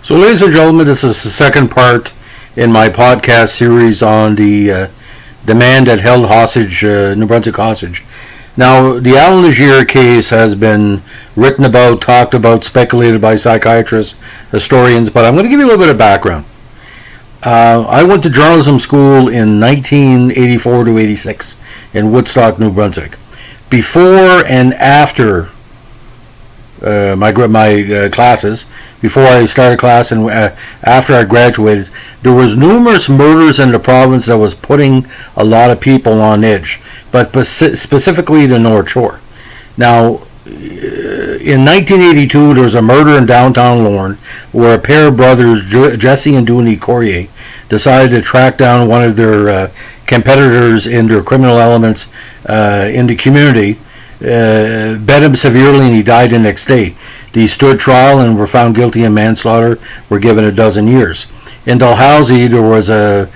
So, ladies and gentlemen, this is the second part in my podcast series on the man that held hostage, New Brunswick hostage. Now, the Allan Legere case has been written about, talked about, speculated by psychiatrists, historians, but I'm going to give you a little bit of background. I went to journalism school in 1984 to 86 in Woodstock, New Brunswick. Before and after my classes, before I started class and after I graduated, there was numerous murders in the province that was putting a lot of people on edge, but specifically the North Shore. Now, in 1982, there was a murder in downtown Lorne where a pair of brothers, Jesse and Dooney Corrier, decided to track down one of their competitors in their criminal elements in the community, beat him severely, and he died the next day. They stood trial and were found guilty of manslaughter, were given a dozen years. In Dalhousie, there was a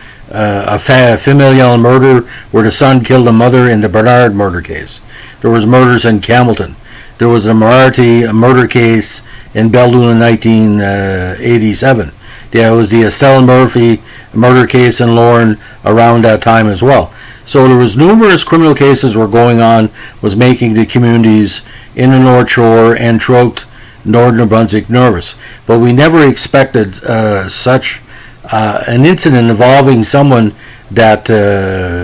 familial murder where the son killed the mother in the Bernard murder case. There was murders in Campbellton. There was a murder case in Beldoon in 1987. There was the Estelle Murphy murder case in Lorne around that time as well. So there was numerous criminal cases were going on, was making the communities in the North Shore and throughout Northern New Brunswick nervous. But we never expected such an incident involving someone that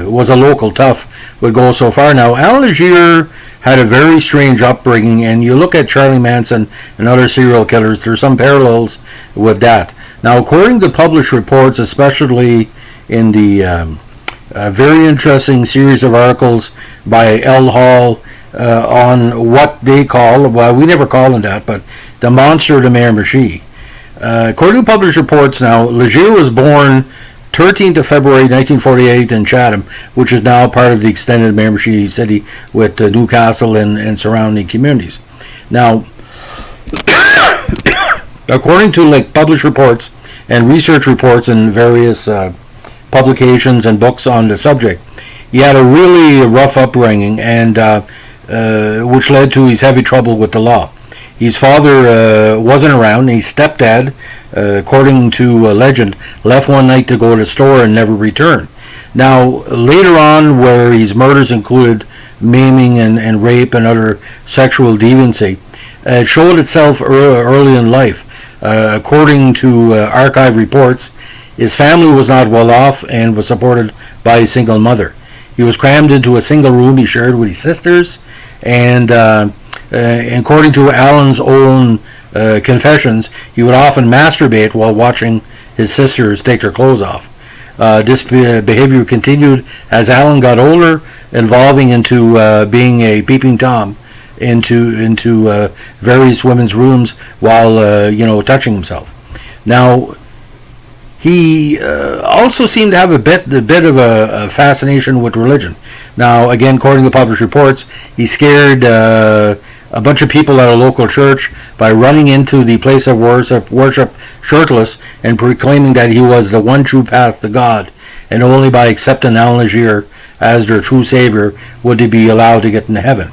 was a local tough would go so far. Now, Allan Legere had a very strange upbringing, and you look at Charlie Manson and other serial killers, there's some parallels with that. Now, according to published reports, especially in the very interesting series of articles by L. Hall on what they call, well, we never call him that, but the monster de Miramichi. According to published reports now, Legere was born 13th of February 1948 in Chatham, which is now part of the extended Miramichi city with Newcastle and surrounding communities. Now, according to published reports and research reports in various publications and books on the subject, he had a really rough upbringing, and which led to his heavy trouble with the law. His father wasn't around. His stepdad, according to legend, left one night to go to the store and never returned. Now, later on, where his murders included maiming and rape and other sexual deviancy, it showed itself early in life. According to archive reports, his family was not well off and was supported by a single mother. He was crammed into a single room he shared with his sisters, and according to Allan's own confessions, he would often masturbate while watching his sisters take their clothes off. This behavior continued as Allan got older, evolving into being a peeping Tom into various women's rooms while touching himself. Now, he also seemed to have a bit of a fascination with religion. Now, again, according to published reports, he scared a bunch of people at a local church by running into the place of worship shirtless and proclaiming that he was the one true path to God, and only by accepting Allan Legere as their true savior would they be allowed to get into heaven.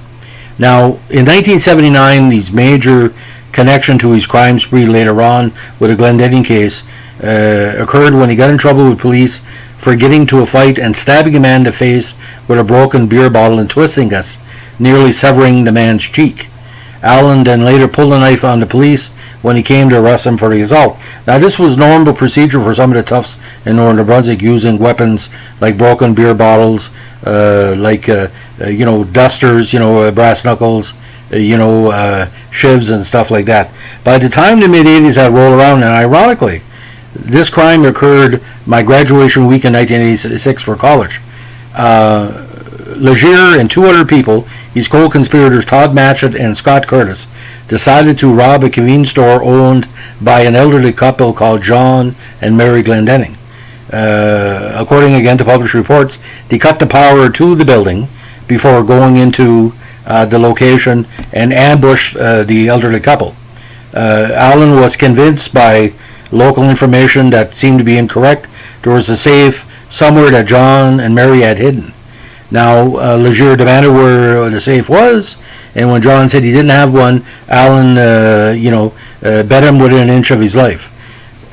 Now, in 1979, his major connection to his crime spree later on with the Glendenning case occurred when he got in trouble with police for getting into a fight and stabbing a man in the face with a broken beer bottle and twisting us, nearly severing the man's cheek. Allan then later pulled a knife on the police when he came to arrest him for the assault. Now, this was normal procedure for some of the toughs in Northern New Brunswick, using weapons like broken beer bottles, dusters, brass knuckles, shivs and stuff like that. By the time the mid-80s had rolled around, and ironically, this crime occurred my graduation week in 1986 for college. Legere and two other people, his co-conspirators Todd Matchett and Scott Curtis, decided to rob a convenience store owned by an elderly couple called John and Mary Glendenning. According again to published reports, they cut the power to the building before going into the location and ambushed the elderly couple. Allan was convinced by local information that seemed to be incorrect. There was a safe somewhere that John and Mary had hidden. Now, Legere demanded where the safe was, and when John said he didn't have one, Allan, bet him within an inch of his life.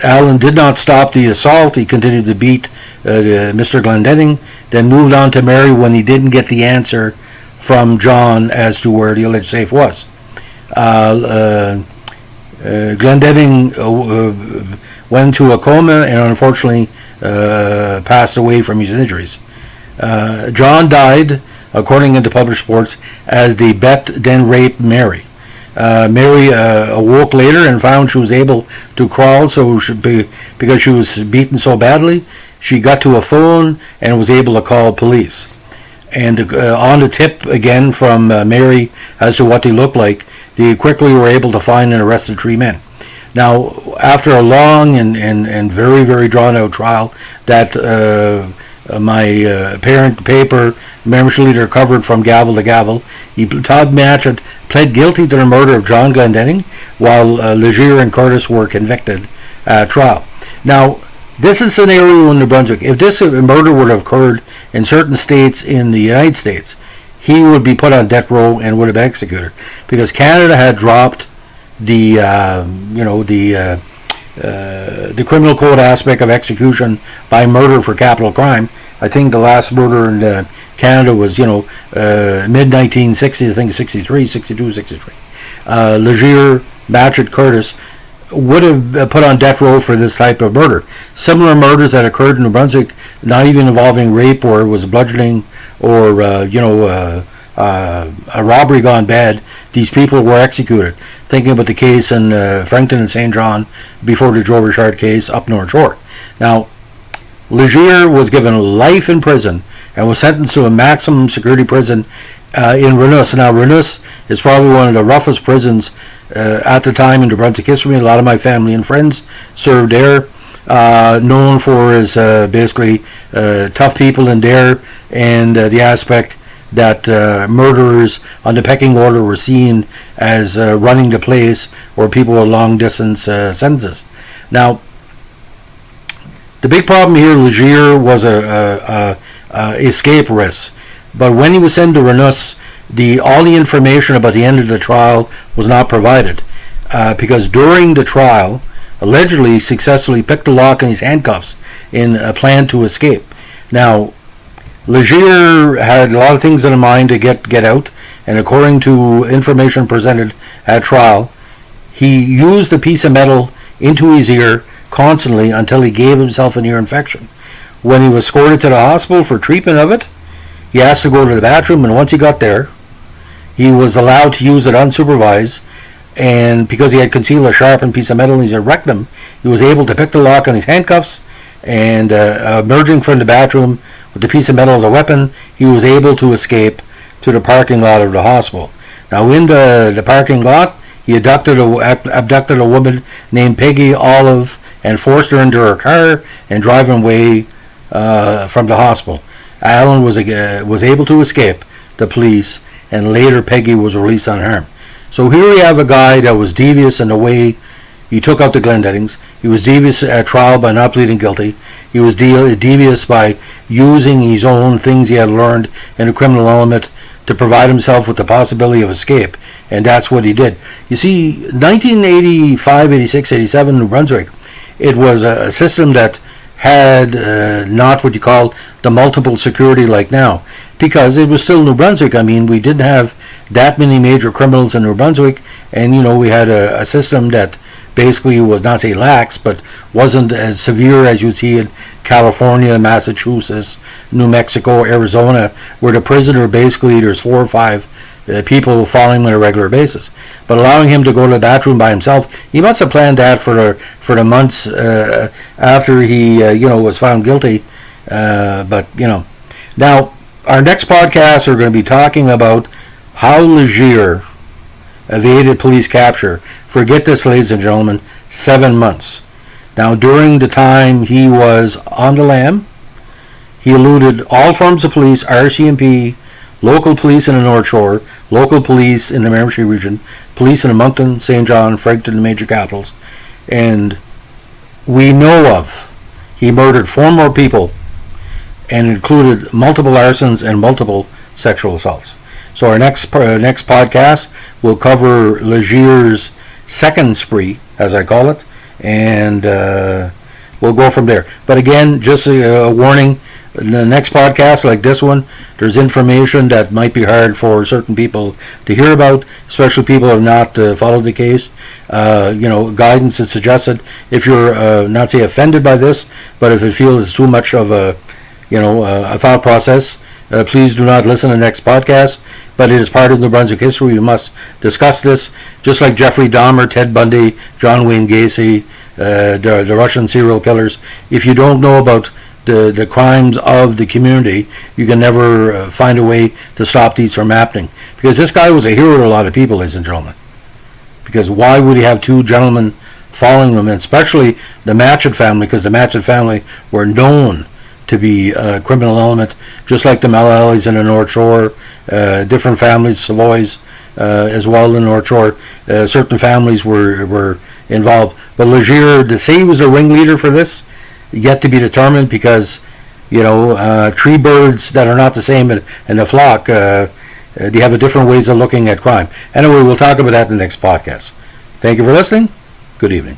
Allan did not stop the assault. He continued to beat Mr. Glendenning, then moved on to Mary when he didn't get the answer from John as to where the alleged safe was. Glendenning went into a coma and unfortunately passed away from his injuries. John died, according to published reports, as the bet then raped Mary. Mary awoke later and found she was able to crawl, because she was beaten so badly. She got to a phone and was able to call police. And on the tip again from Mary as to what they looked like, they quickly were able to find and arrest the 3 men. Now, after a long and very, very drawn-out trial that my parent paper membership leader covered from gavel to gavel, Todd Matchett pled guilty to the murder of John Glendenning, while Legere and Curtis were convicted at trial. Now, this is a scenario in New Brunswick. If this murder would have occurred in certain states in the United States, he would be put on death row and would have been executed, because Canada had dropped the criminal code aspect of execution by murder for capital crime. I think the last murder in Canada was, mid-1960s, I think 63, 62, 63. Legere, Matchett, Curtis would have put on death row for this type of murder. Similar murders that occurred in New Brunswick, not even involving rape or was bludgeoning or, a robbery gone bad, these people were executed. Thinking about the case in Frankton and St. John before the Joe Richard case up North Shore. Now, Legere was given life in prison and was sentenced to a maximum security prison in Renus. Now, Renus is probably one of the roughest prisons at the time in New Brunswick history. A lot of my family and friends served there. Known for his basically tough people in there, and the aspect that murderers on the pecking order were seen as running the place, or people with long distance sentences. Now, the big problem here, Legere was a escape risk, but when he was sent to Renus, all the information about the end of the trial was not provided, because during the trial, allegedly successfully picked the lock in his handcuffs in a plan to escape. Now, Legere had a lot of things in mind to get out, and according to information presented at trial, he used a piece of metal into his ear constantly until he gave himself an ear infection. When he was escorted to the hospital for treatment of it, he asked to go to the bathroom, and once he got there, he was allowed to use it unsupervised, and because he had concealed a sharpened piece of metal in his rectum, he was able to pick the lock on his handcuffs, and emerging from the bathroom with the piece of metal as a weapon, he was able to escape to the parking lot of the hospital. Now, in the parking lot, he abducted a woman named Peggy Olive and forced her into her car and driving away from the hospital. Allan was able to escape the police, and later Peggy was released unharmed. So here we have a guy that was devious in the way he took out the Glendennings. He was devious at trial by not pleading guilty. He was devious by using his own things he had learned in a criminal element to provide himself with the possibility of escape, and that's what he did. You see, 1985, 86, 87 New Brunswick, it was a system that had not what you call the multiple security like now, because it was still New Brunswick. I mean, we didn't have that many major criminals in New Brunswick, and we had a system that basically would not say lax, but wasn't as severe as you'd see in California, Massachusetts, New Mexico, Arizona, where the prisoner basically there's 4 or 5 people following him on a regular basis. But allowing him to go to the bathroom by himself, he must have planned that for the months after he was found guilty. Now our next podcast we're going to be talking about how Legere evaded police capture. Forget this, ladies and gentlemen, 7 months. Now, during the time he was on the lam, he eluded all forms of police, RCMP, local police in the North Shore, local police in the Miramichi region, police in Moncton, St. John, Fredericton, the major capitals, and we know of he murdered 4 more people and included multiple arsons and multiple sexual assaults. So our next podcast will cover Legere's second spree, as I call it, and we'll go from there. But again, just a warning, in the next podcast like this one, there's information that might be hard for certain people to hear about, especially people who have not followed the case. Guidance is suggested if you're not say offended by this, but if it feels too much of a thought process, please do not listen to the next podcast. But it is part of New Brunswick history. We must discuss this, just like Jeffrey Dahmer, Ted Bundy, John Wayne Gacy, the Russian serial killers. If you don't know about the crimes of the community, you can never find a way to stop these from happening. Because this guy was a hero to a lot of people, ladies and gentlemen. Because why would he have two gentlemen following him, and especially the Matchett family, because the Matchett family were known to be a criminal element, just like the Malallys in the North Shore, different families, Savoys as well in the North Shore. Certain families were involved. But Legere, to say he was a ringleader for this, yet to be determined, because tree birds that are not the same in a flock, they have a different ways of looking at crime. Anyway, we'll talk about that in the next podcast. Thank you for listening. Good evening.